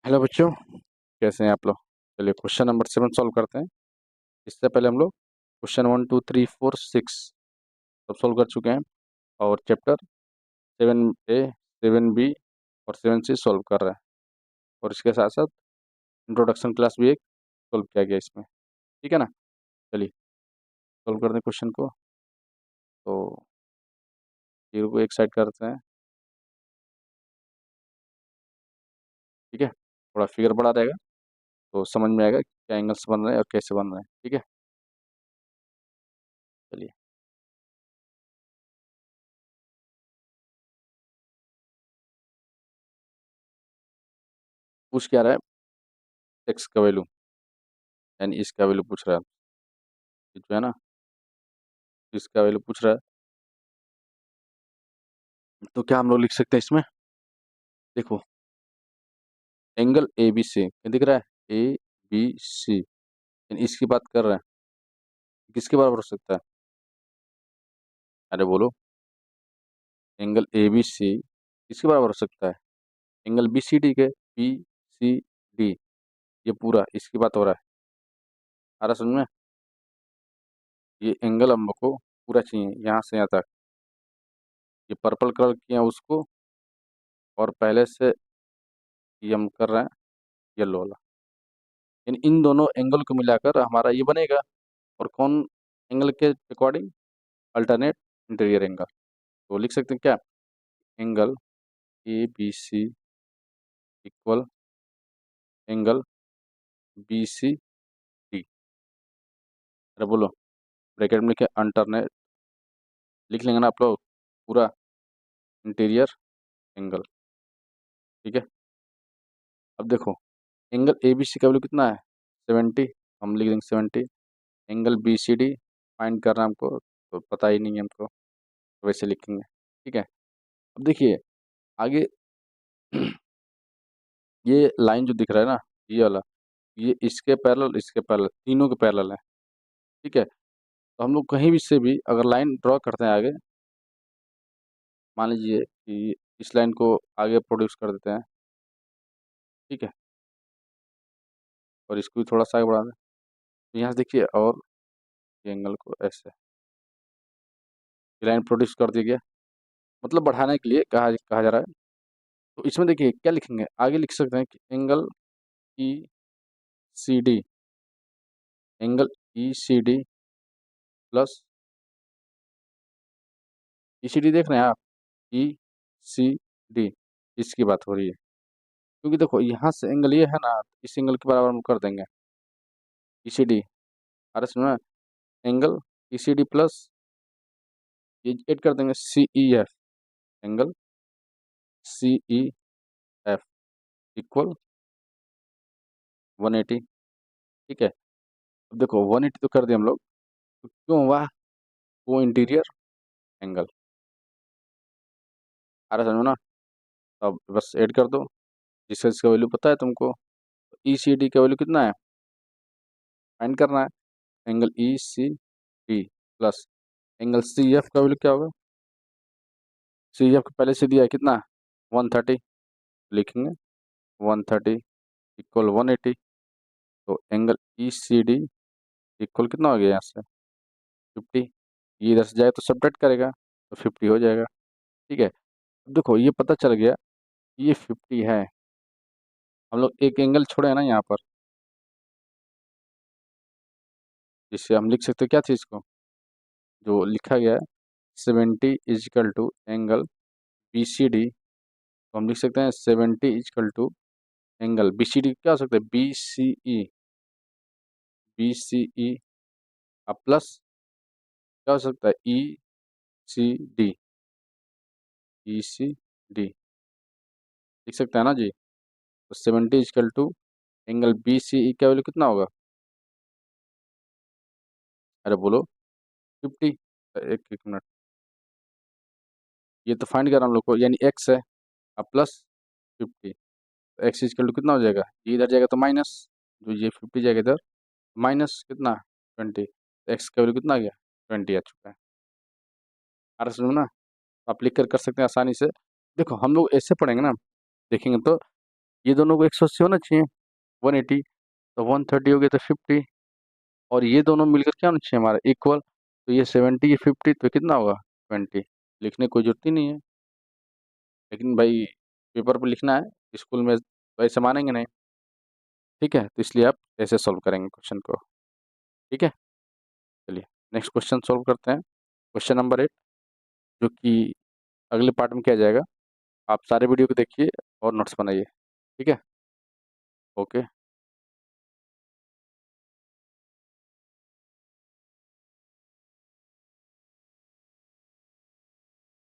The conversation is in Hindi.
हेलो बच्चों, कैसे हैं आप लोग। चलिए क्वेश्चन नंबर 7 सॉल्व करते हैं। इससे पहले हम लोग क्वेश्चन 1 2 3 4 6 सब सॉल्व कर चुके हैं और चैप्टर 7A 7B और 7C सॉल्व कर रहे हैं। और इसके साथ साथ इंट्रोडक्शन क्लास भी एक सॉल्व किया गया इसमें। ठीक है ना। चलिए सॉल्व करते हैं क्वेश्चन को। तो जीरो को एक साइड करते हैं। ठीक है, थोड़ा फिगर बड़ा रहेगा तो समझ में आएगा क्या एंगल्स बन रहे हैं और कैसे बन रहे हैं। ठीक है, चलिए। पूछ क्या रहा है, एक्स का वैल्यू यानी इसका वैल्यू पूछ रहा है। जो है ना, इसका वैल्यू पूछ रहा है। तो क्या हम लोग लिख सकते हैं इसमें, देखो एंगल ए बी सी क्या दिख रहा है, ए बी सी, इसकी बात कर रहे हैं। किसके बराबर हो सकता है, अरे बोलो। एंगल ए बी सी किसके बराबर हो सकता है, एंगल बी सी डी के, बी सी डी, ये पूरा इसकी बात हो रहा है। आ रहा समझ में, ये एंगल हमको पूरा चाहिए यहाँ से यहाँ तक। ये पर्पल कलर किया उसको और पहले से ये हम कर रहे हैं येलो वाला। इन दोनों एंगल को मिलाकर हमारा ये बनेगा। और कौन एंगल के अकॉर्डिंग, अल्टरनेट इंटीरियर एंगल। तो लिख सकते हैं क्या, angle A B C equal angle B C D. अरे बोलो, ब्रैकेट में लिखे अल्टरनेट, लिख लेंगे ना आप लोग पूरा इंटीरियर एंगल। ठीक है, अब देखो एंगल ए बी सी का वैल्यू कितना है, 70। हम लिख देंगे 70। Angle B C D find करना है हमको, तो पता ही नहीं है हमको, तो वैसे लिखेंगे। ठीक है, अब देखिए आगे ये लाइन जो दिख रहा है ना, ये वाला, ये इसके पैरेलल तीनों के पैरेलल है। ठीक है, तो हम लोग कहीं भी से भी अगर लाइन ड्रॉ करते हैं आगे, मान लीजिए कि इस लाइन को आगे प्रोड्यूस कर देते हैं। ठीक है, और इसको भी थोड़ा सा आगे बढ़ा दें, तो यहाँ से देखिए, और ये एंगल को ऐसे लाइन प्रोड्यूस कर दिया गया, मतलब बढ़ाने के लिए कहा जा रहा है। तो इसमें देखिए क्या लिखेंगे, आगे लिख सकते हैं कि angle E C D, angle E C D plus, E C D देख रहे हैं आप, ई सी डी, इसकी बात हो रही है। क्योंकि देखो यहाँ से एंगल ये है ना, इस एंगल के बराबर हम कर देंगे ई सी डी। अरे सुनो, angle E C D plus ये ऐड कर देंगे C E F, angle C E F equal 180। ठीक है, अब देखो 180 तो कर दिए हम लोग, तो क्यों हुआ, वो इंटीरियर एंगल। आ रहा समझो ना, अब बस ऐड कर दो, जिसका जिसका वैल्यू पता है तुमको। ई सी डी का वैल्यू कितना है, फाइंड करना है। Angle E C D plus angle C F का वैल्यू क्या होगा, सी एफ को पहले से दिया है कितना, 130, लिखेंगे 130 इक्वल 180। तो angle E C D equal कितना हो गया यहाँ से, 50। ये इधर से जाए तो सब्ट्रैक्ट करेगा तो 50 हो जाएगा। ठीक है, अब देखो ये पता चल गया, ये 50 है। हम लोग एक एंगल छोड़े हैं ना यहाँ पर, जिससे हम लिख सकते हैं क्या चीज़ को, जो लिखा गया है 70 is equal to angle B C D. तो हम लिख सकते हैं 70 is equal to angle B C D, क्या हो सकता है, B C E, B C E plus क्या हो सकता है, ई सी डी, ई सी डी लिख सकते हैं ना जी। तो 70 is equal to angle B C E का वैल्यू कितना होगा, अरे बोलो 50। एक एक मिनट, ये तो फाइंड करना हम लोग को, यानी एक्स है अब प्लस 50। तो एक्स इजकल टू कितना हो जाएगा, ये इधर जाएगा तो माइनस, जो ये 50 जाएगा इधर, माइनस कितना 20। तो एक्स का वैल्यू कितना आ गया, 20 आ चुका है। आ रहा समझ में ना, आप लिख कर सकते हैं आसानी से। देखो हम लोग ऐसे पढ़ेंगे ना, देखेंगे तो ये दोनों को 180 होना चाहिए, 180, तो 130 हो गया तो 50, और ये दोनों मिलकर क्या होना चाहिए हमारा, इक्वल। तो ये 70, ये 50, तो कितना होगा, 20। लिखने की कोई जरूरत ही नहीं है, लेकिन भाई पेपर पर लिखना है, स्कूल में वैसे मानेंगे नहीं। ठीक है, तो इसलिए आप ऐसे सॉल्व करेंगे क्वेश्चन को। ठीक है, चलिए नेक्स्ट क्वेश्चन सॉल्व करते हैं। क्वेश्चन नंबर 8, जो कि अगले पार्ट में किया जाएगा। आप सारे वीडियो को देखिए और नोट्स बनाइए। ठीक है, ओके।